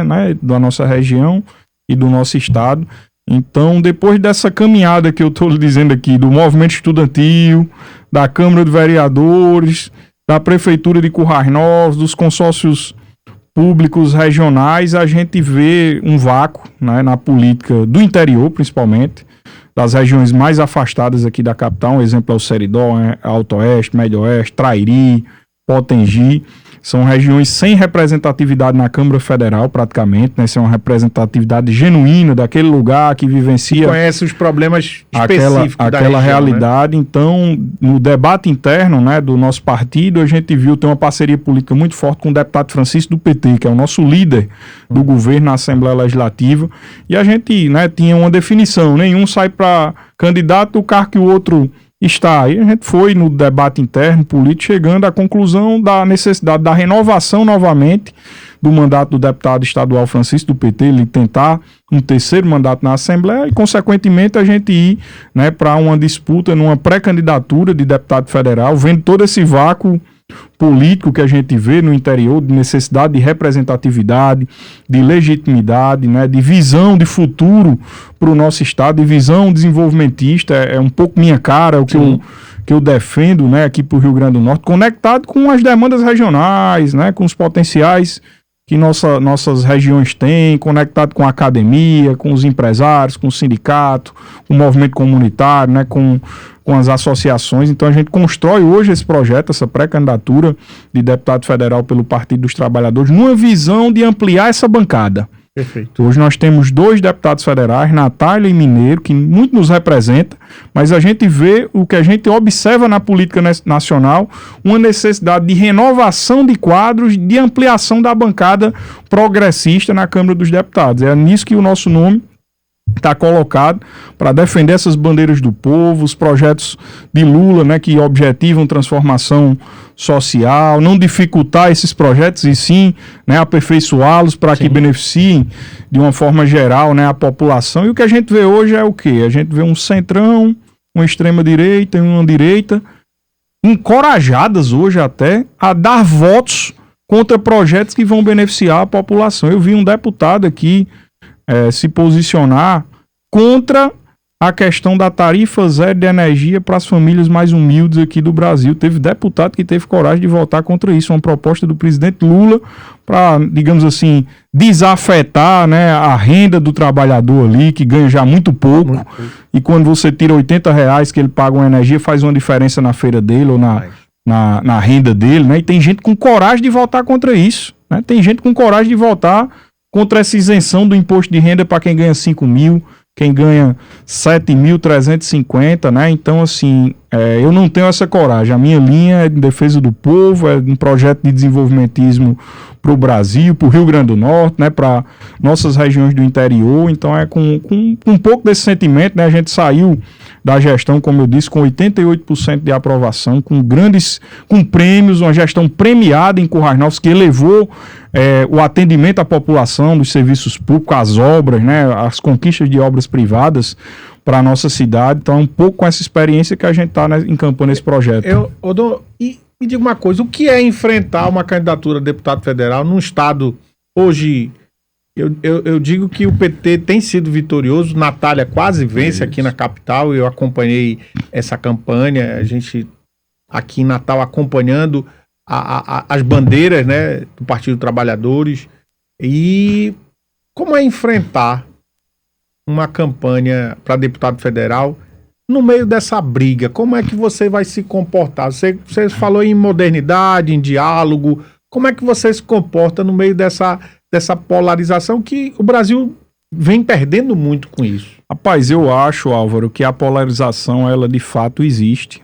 né, da nossa região e do nosso estado. Então, depois dessa caminhada que eu estou lhe dizendo aqui, do movimento estudantil, da Câmara de Vereadores, da Prefeitura de Currais Novos, dos consórcios públicos regionais, a gente vê um vácuo, né, na política do interior, principalmente, das regiões mais afastadas aqui da capital. Um exemplo é o Seridó, Alto Oeste, Médio Oeste, Trairi, Potengi. São regiões sem representatividade na Câmara Federal, praticamente, né? Sem uma representatividade genuína daquele lugar que vivencia... Conhece os problemas específicos da aquela região, realidade, né? Então, no debate interno, né, do nosso partido, a gente viu ter uma parceria política muito forte com o deputado Francisco do PT, que é o nosso líder do governo na Assembleia Legislativa, e a gente, né, tinha uma definição, nenhum sai para candidato do cargo que o outro está. E a gente foi no debate interno político chegando à conclusão da necessidade da renovação novamente do mandato do deputado estadual Francisco do PT, ele tentar um terceiro mandato na Assembleia e, consequentemente, a gente ir, né, para uma disputa numa pré-candidatura de deputado federal, vendo todo esse vácuo político que a gente vê no interior, de necessidade de representatividade, de legitimidade, né, de visão de futuro para o nosso estado, de visão desenvolvimentista. É um pouco minha cara, o que eu defendo, né, aqui para o Rio Grande do Norte, conectado com as demandas regionais, né, com os potenciais que nossas regiões têm, conectado com a academia, com os empresários, com o sindicato, com o movimento comunitário, né, com as associações. Então a gente constrói hoje esse projeto, essa pré-candidatura de deputado federal pelo Partido dos Trabalhadores, numa visão de ampliar essa bancada. Perfeito. Hoje nós temos 2 deputados federais, Natália e Mineiro, que muito nos representa, mas a gente vê o que a gente observa na política nacional, uma necessidade de renovação de quadros, de ampliação da bancada progressista na Câmara dos Deputados. É nisso que o nosso nome está colocado, para defender essas bandeiras do povo, os projetos de Lula, né, que objetivam transformação social, não dificultar esses projetos e sim, né, aperfeiçoá-los para que beneficiem de uma forma geral, né, a população. E o que a gente vê hoje é o quê? A gente vê um centrão, uma extrema-direita e uma direita encorajadas hoje até a dar votos contra projetos que vão beneficiar a população. Eu vi um deputado aqui se posicionar contra a questão da tarifa zero de energia para as famílias mais humildes aqui do Brasil. Teve deputado que teve coragem de votar contra isso, uma proposta do presidente Lula para, digamos assim, desafetar, né, a renda do trabalhador ali, que ganha já muito pouco, e quando você tira R$80 que ele paga uma energia, faz uma diferença na feira dele ou na renda dele, né? E tem gente com coragem de votar contra isso, né? Tem gente com coragem de votar contra essa isenção do imposto de renda para quem ganha 5 mil, quem ganha 7.350, né? Então, assim, eu não tenho essa coragem. A minha linha é de defesa do povo, é um projeto de desenvolvimentismo para o Brasil, para o Rio Grande do Norte, né? Para nossas regiões do interior. Então, é com um pouco desse sentimento, né? A gente saiu da gestão, como eu disse, com 88% de aprovação, com prêmios, uma gestão premiada em Currais Novos, que elevou o atendimento à população dos serviços públicos, as obras, né, as conquistas de obras privadas para a nossa cidade. Então, um pouco com essa experiência que a gente está, né, encampando esse projeto. E me diga uma coisa, o que é enfrentar uma candidatura a deputado federal num estado hoje... Eu digo que o PT tem sido vitorioso, Natália quase vence aqui na capital, eu acompanhei essa campanha, a gente aqui em Natal acompanhando as bandeiras, né, do Partido dos Trabalhadores. E como é enfrentar uma campanha para deputado federal no meio dessa briga? Como é que você vai se comportar? Você falou em modernidade, em diálogo, como é que você se comporta no meio dessa polarização que o Brasil vem perdendo muito com isso? Rapaz, eu acho, Álvaro, que a polarização, ela de fato existe,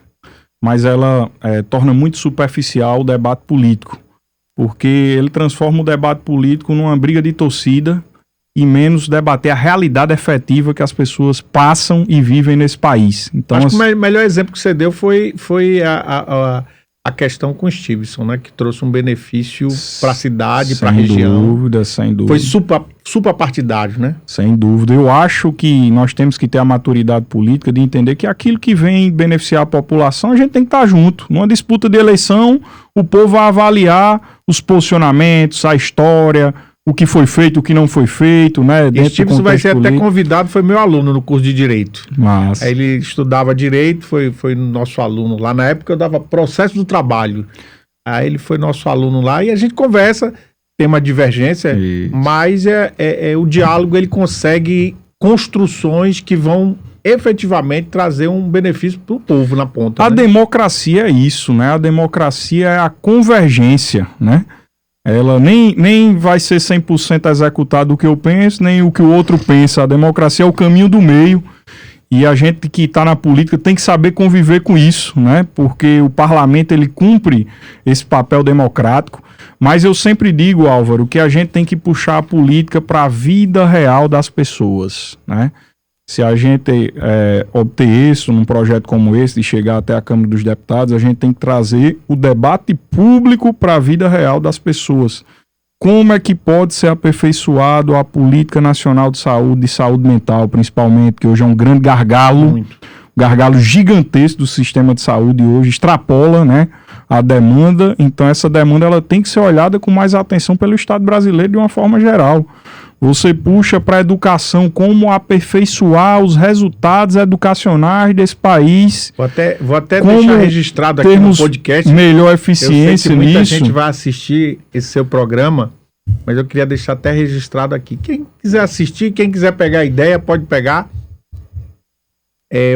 mas ela torna muito superficial o debate político, porque ele transforma o debate político numa briga de torcida e menos debater a realidade efetiva que as pessoas passam e vivem nesse país. Então, acho que o melhor exemplo que você deu foi a questão com o Stevenson, né, que trouxe um benefício para a cidade, para a região. Sem dúvida. Foi suprapartidário, né? Sem dúvida. Eu acho que nós temos que ter a maturidade política de entender que aquilo que vem beneficiar a população, a gente tem que estar junto. Numa disputa de eleição, o povo vai avaliar os posicionamentos, a história, o que foi feito, o que não foi feito, né? Esse tipo vai ser até convidado, foi meu aluno no curso de Direito. Mas aí ele estudava Direito, foi nosso aluno lá. Na época eu dava Processo do Trabalho. Aí ele foi nosso aluno lá e a gente conversa, tem uma divergência, mas o diálogo, ele consegue construções que vão efetivamente trazer um benefício para o povo na ponta. A né? democracia é isso, né? A democracia é a convergência, né? Ela nem vai ser 100% executado o que eu penso, nem o que o outro pensa. A democracia é o caminho do meio. E a gente que está na política tem que saber conviver com isso, né? Porque o parlamento, ele cumpre esse papel democrático. Mas eu sempre digo, Álvaro, que a gente tem que puxar a política para a vida real das pessoas, né? Se a gente obter isso num projeto como esse, de chegar até a Câmara dos Deputados, a gente tem que trazer o debate público para a vida real das pessoas. Como é que pode ser aperfeiçoado a política nacional de saúde mental, principalmente, que hoje é um grande gargalo, gargalo gigantesco do sistema de saúde hoje, extrapola, né, a demanda. Então essa demanda, ela tem que ser olhada com mais atenção pelo Estado brasileiro de uma forma geral. Você puxa para a educação, como aperfeiçoar os resultados educacionais desse país. Vou até deixar registrado aqui no podcast. Melhor eficiência nisso. Muita gente vai assistir esse seu programa, mas eu queria deixar até registrado aqui. Quem quiser assistir, quem quiser pegar a ideia, pode pegar.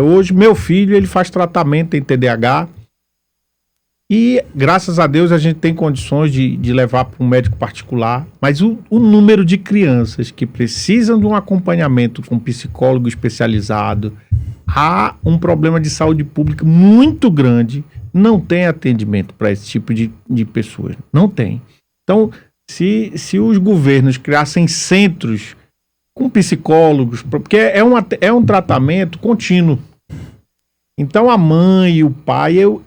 Hoje, meu filho, ele faz tratamento em TDAH. E, graças a Deus, a gente tem condições de levar para um médico particular. Mas o número de crianças que precisam de um acompanhamento com psicólogo especializado, há um problema de saúde pública muito grande. Não tem atendimento para esse tipo de pessoas. Não tem. Então, se os governos criassem centros com psicólogos, porque é um tratamento contínuo. Então a mãe e o pai, eu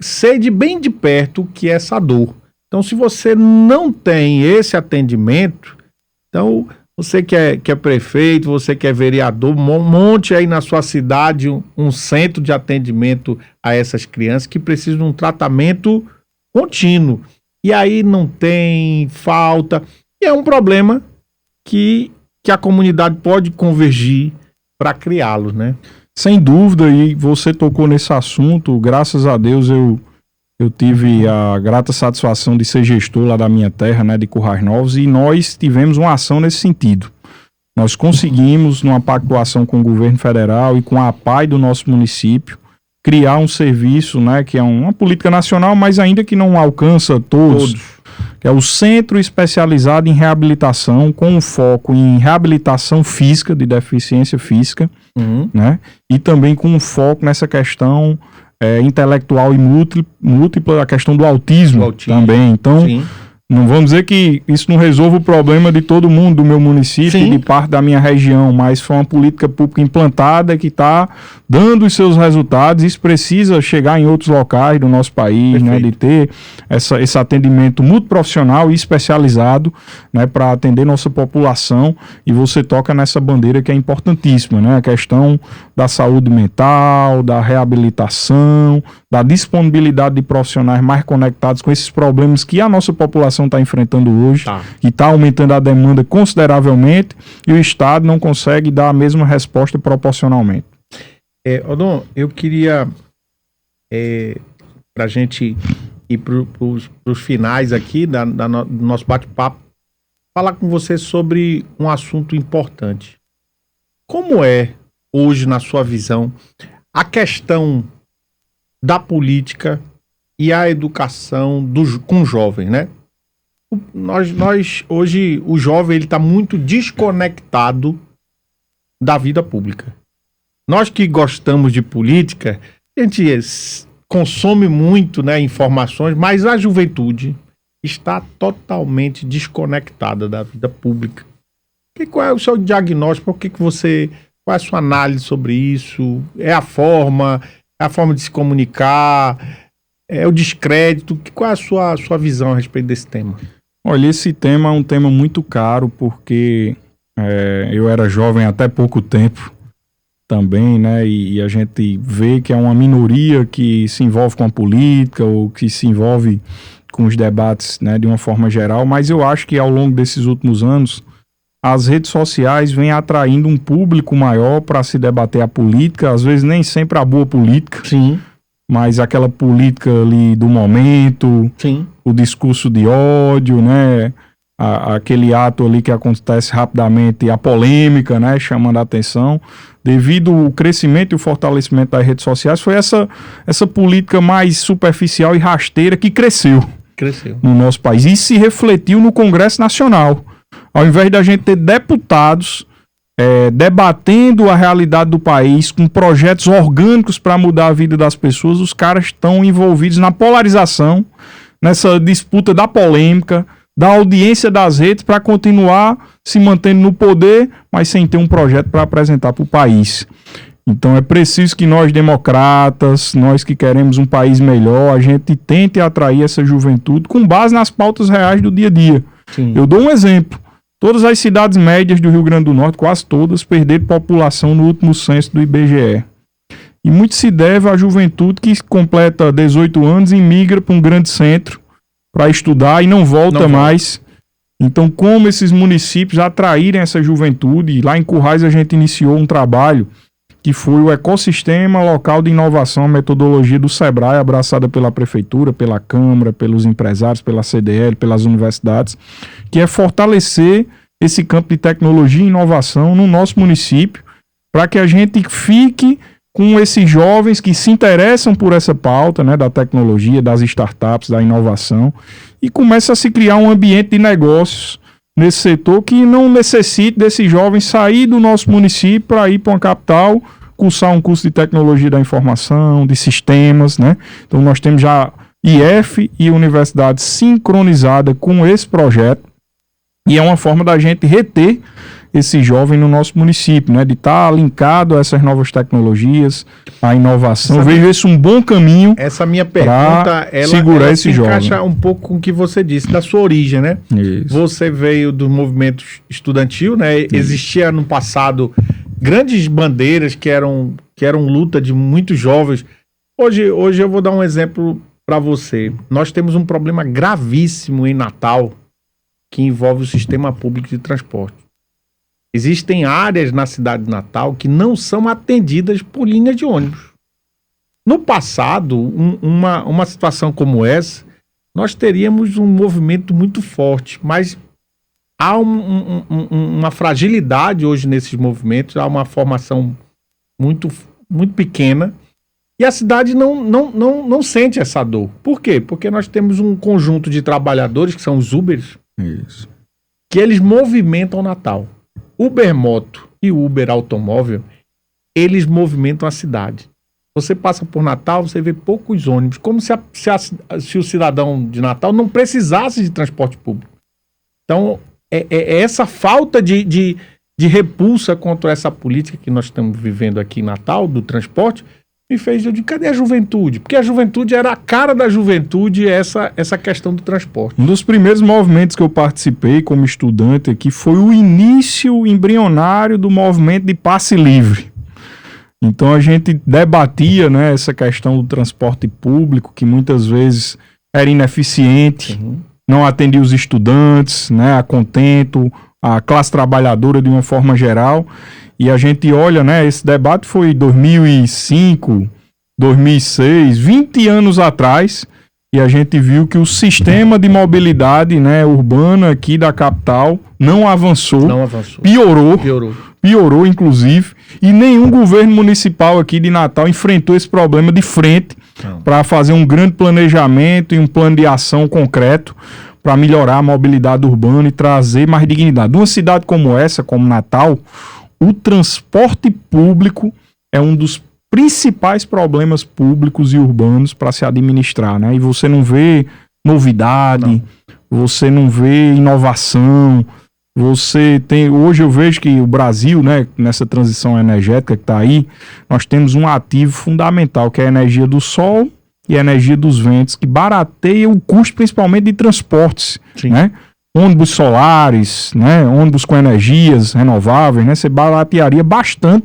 sei bem de perto o que é essa dor. Então se você não tem esse atendimento, então você que é prefeito, você que é vereador, monte aí na sua cidade um centro de atendimento a essas crianças que precisam de um tratamento contínuo. E aí não tem, falta, e é um problema que a comunidade pode convergir para criá-los, né? Sem dúvida, e você tocou nesse assunto, graças a Deus eu tive a grata satisfação de ser gestor lá da minha terra, né, de Currais Novos, e nós tivemos uma ação nesse sentido. Nós conseguimos, numa pactuação com o governo federal e com a APAI do nosso município, criar um serviço, né, que é uma política nacional, mas ainda que não alcança todos. Que é o Centro Especializado em Reabilitação, com foco em reabilitação física, de deficiência física, né? E também com foco nessa questão intelectual e múltipla, a questão do autismo também. Então, sim, não vamos dizer que isso não resolve o problema de todo mundo do meu município, sim, e de parte da minha região, mas foi uma política pública implantada que está dando os seus resultados. Isso precisa chegar em outros locais do nosso país, né, de ter esse atendimento multiprofissional e especializado, né, para atender nossa população. E você toca nessa bandeira que é importantíssima, né, a questão da saúde mental, da reabilitação, da disponibilidade de profissionais mais conectados com esses problemas que a nossa população está enfrentando hoje, que está aumentando a demanda consideravelmente e o Estado não consegue dar a mesma resposta proporcionalmente. Odon, eu queria, para a gente ir para os finais aqui do nosso bate-papo, falar com você sobre um assunto importante. Como é, hoje, na sua visão, a questão da política e a educação com o jovem, né? Hoje, o jovem está muito desconectado da vida pública. Nós que gostamos de política, a gente consome muito, né, informações, mas a juventude está totalmente desconectada da vida pública. Qual é o seu diagnóstico? Qual é a sua análise sobre isso? É a forma de se comunicar? É o descrédito? Qual é a sua visão a respeito desse tema? Olha, esse tema é um tema muito caro, porque eu era jovem até pouco tempo também, né? E a gente vê que é uma minoria que se envolve com a política ou que se envolve com os debates, né, de uma forma geral, mas eu acho que ao longo desses últimos anos as redes sociais vêm atraindo um público maior para se debater a política, às vezes nem sempre a boa política, Sim. mas aquela política ali do momento, Sim. o discurso de ódio, né? Aquele ato ali que acontece rapidamente, a polêmica, né? Chamando a atenção. Devido ao crescimento e o fortalecimento das redes sociais, foi essa política mais superficial e rasteira que cresceu no nosso país. E se refletiu no Congresso Nacional. Ao invés da gente ter deputados debatendo a realidade do país com projetos orgânicos para mudar a vida das pessoas, os caras estão envolvidos na polarização, nessa disputa da polêmica, da audiência das redes para continuar se mantendo no poder, mas sem ter um projeto para apresentar para o país. Então é preciso que nós democratas, nós que queremos um país melhor, a gente tente atrair essa juventude com base nas pautas reais do dia a dia. Sim. Eu dou um exemplo. Todas as cidades médias do Rio Grande do Norte, quase todas, perderam população no último censo do IBGE. E muito se deve à juventude que completa 18 anos e migra para um grande centro para estudar e não volta mais. Então, como esses municípios atraírem essa juventude? Lá em Currais a gente iniciou um trabalho que foi o Ecossistema Local de Inovação, a metodologia do SEBRAE, abraçada pela Prefeitura, pela Câmara, pelos empresários, pela CDL, pelas universidades, que é fortalecer esse campo de tecnologia e inovação no nosso município, para que a gente fique com esses jovens que se interessam por essa pauta, né, da tecnologia, das startups, da inovação, e comece a se criar um ambiente de negócios nesse setor que não necessite desses jovens sair do nosso município para ir para uma capital, cursar um curso de tecnologia da informação, de sistemas, né? Então nós temos já IF e universidade sincronizada com esse projeto, e é uma forma da gente reter esse jovem no nosso município, né? De estar linkado a essas novas tecnologias, a inovação. Eu vejo esse um bom caminho. Essa minha pergunta, segurar esse jovem. Encaixa um pouco com o que você disse, da sua origem, né? Isso. Você veio do movimento estudantil, né? Isso. Existia no passado grandes bandeiras que eram luta de muitos jovens. Hoje eu vou dar um exemplo para você. Nós temos um problema gravíssimo em Natal que envolve o sistema público de transporte. Existem áreas na cidade de Natal que não são atendidas por linha de ônibus. No passado, uma situação como essa, nós teríamos um movimento muito forte, mas há uma fragilidade hoje nesses movimentos, há uma formação muito, muito pequena, e a cidade não sente essa dor. Por quê? Porque nós temos um conjunto de trabalhadores, que são os Ubers, Isso. que eles movimentam o Natal. Uber Moto e Uber Automóvel, eles movimentam a cidade. Você passa por Natal, você vê poucos ônibus, como se o cidadão de Natal não precisasse de transporte público. Então, essa falta de repulsa contra essa política que nós estamos vivendo aqui em Natal, do transporte, me fez, eu digo, cadê a juventude? Porque a juventude era a cara da juventude, essa questão do transporte. Um dos primeiros movimentos que eu participei como estudante aqui foi o início embrionário do movimento de passe livre. Então a gente debatia, né, essa questão do transporte público, que muitas vezes era ineficiente, não atendia os estudantes, né, a contento, a classe trabalhadora de uma forma geral. E a gente olha, né, esse debate foi em 2005, 2006, 20 anos atrás, e a gente viu que o sistema de mobilidade, né, urbana aqui da capital não avançou. Piorou, inclusive, e nenhum governo municipal aqui de Natal enfrentou esse problema de frente para fazer um grande planejamento e um plano de ação concreto para melhorar a mobilidade urbana e trazer mais dignidade. Numa cidade como essa, como Natal, o transporte público é um dos principais problemas públicos e urbanos para se administrar, né? E você não vê novidade, você não vê inovação, hoje eu vejo que o Brasil, né, nessa transição energética que está aí, nós temos um ativo fundamental, que é a energia do sol e a energia dos ventos, que barateia o custo principalmente de transportes, né? ônibus solares, né, ônibus com energias renováveis, né, você baratearia bastante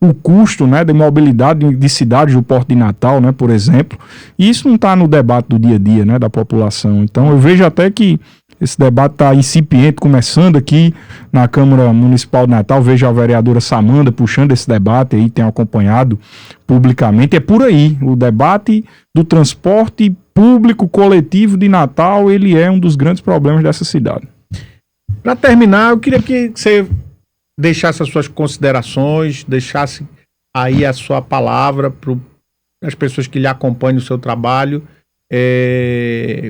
o custo, né, da mobilidade de cidades do Porto de Natal, né, por exemplo. E isso não está no debate do dia a dia, né, da população. Então eu vejo até que esse debate está incipiente, começando aqui na Câmara Municipal de Natal. Vejo a vereadora Samanda puxando esse debate aí, tem acompanhado publicamente. É por aí, o debate do transporte público coletivo de Natal, ele é um dos grandes problemas dessa cidade. Para terminar, eu queria que você deixasse as suas considerações, deixasse aí a sua palavra para as pessoas que lhe acompanham o seu trabalho.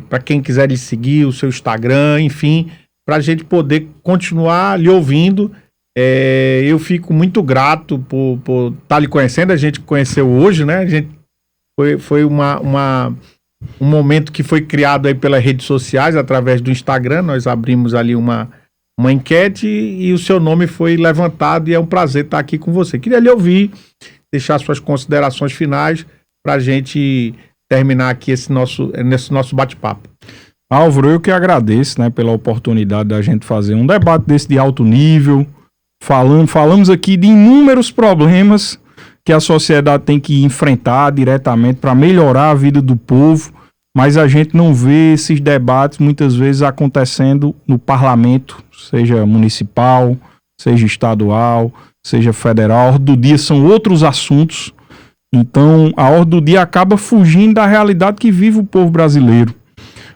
Para quem quiser lhe seguir, o seu Instagram, enfim, para a gente poder continuar lhe ouvindo. Eu fico muito grato por estar lhe conhecendo. A gente conheceu hoje, né? A gente foi um momento que foi criado aí pelas redes sociais, através do Instagram. Nós abrimos ali uma enquete e o seu nome foi levantado, e é um prazer estar aqui com você. Queria lhe ouvir, deixar suas considerações finais para a gente terminar aqui nesse nosso bate-papo. Álvaro, eu que agradeço, né, pela oportunidade da gente fazer um debate desse de alto nível. Falamos aqui de inúmeros problemas que a sociedade tem que enfrentar diretamente para melhorar a vida do povo, mas a gente não vê esses debates muitas vezes acontecendo no parlamento, seja municipal, seja estadual, seja federal. A ordem do dia são outros assuntos. Então, a ordem do dia acaba fugindo da realidade que vive o povo brasileiro.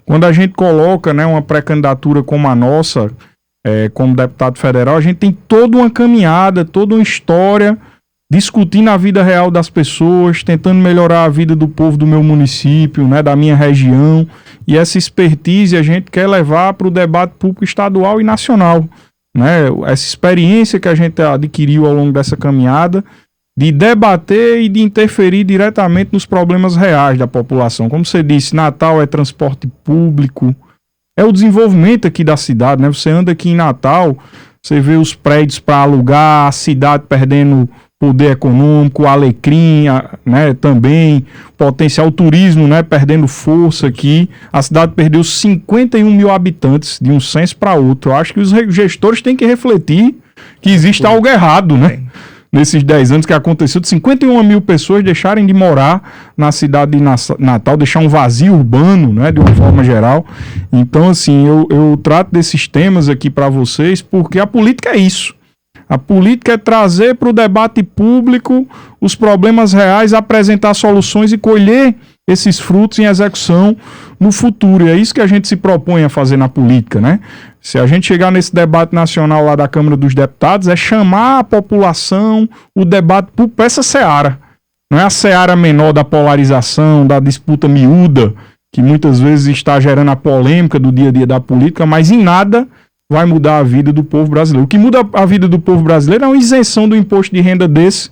Quando a gente coloca, né, uma pré-candidatura como a nossa, como deputado federal, a gente tem toda uma caminhada, toda uma história, discutindo a vida real das pessoas, tentando melhorar a vida do povo do meu município, né, da minha região. E essa expertise a gente quer levar para o debate público estadual e nacional, né? Essa experiência que a gente adquiriu ao longo dessa caminhada, de debater e de interferir diretamente nos problemas reais da população. Como você disse, Natal é transporte público, é o desenvolvimento aqui da cidade, né? Você anda aqui em Natal, você vê os prédios para alugar, a cidade perdendo poder econômico, Alecrim, né, também, potencial turismo, né, perdendo força aqui. A cidade perdeu 51 mil habitantes de um censo para outro. Eu acho que os gestores têm que refletir que existe algo errado, né? Nesses 10 anos que aconteceu, de 51 mil pessoas deixarem de morar na cidade de Natal, deixar um vazio urbano, né, de uma forma geral. Então, assim, eu trato desses temas aqui para vocês porque a política é isso. A política é trazer para o debate público os problemas reais, apresentar soluções e colher esses frutos em execução no futuro. E é isso que a gente se propõe a fazer na política, né? Se a gente chegar nesse debate nacional lá da Câmara dos Deputados, é chamar a população, o debate público para essa seara. Não é a seara menor da polarização, da disputa miúda, que muitas vezes está gerando a polêmica do dia a dia da política, mas em nada vai mudar a vida do povo brasileiro. O que muda a vida do povo brasileiro é uma isenção do imposto de renda desse,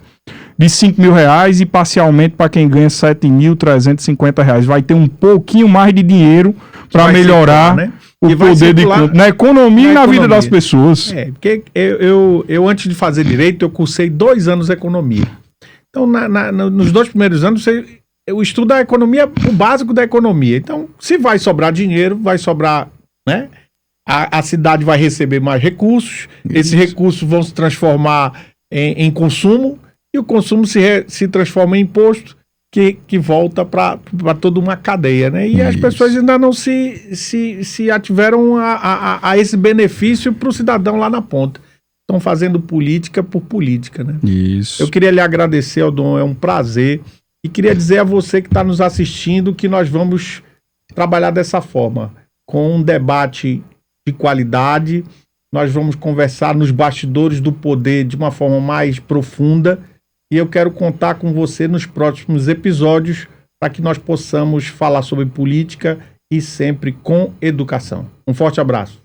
de R$5.000 e parcialmente para quem ganha R$7.350. Vai ter um pouquinho mais de dinheiro para melhorar, né, o poder de compra na economia e na vida das pessoas. Porque eu antes de fazer direito, eu cursei 2 anos de economia. Então, nos 2 primeiros anos, eu estudo a economia, o básico da economia. Então, se vai sobrar dinheiro, vai sobrar, né? A cidade vai receber mais recursos, esses recursos vão se transformar em consumo, e o consumo se transforma em imposto, que volta para toda uma cadeia, né? E as pessoas ainda não se ativeram a esse benefício para o cidadão lá na ponta. Estão fazendo política por política, né? Isso. Eu queria lhe agradecer, Aldon, é um prazer. E queria dizer a você que está nos assistindo que nós vamos trabalhar dessa forma, com um debate de qualidade. Nós vamos conversar nos bastidores do poder de uma forma mais profunda. E eu quero contar com você nos próximos episódios para que nós possamos falar sobre política e sempre com educação. Um forte abraço.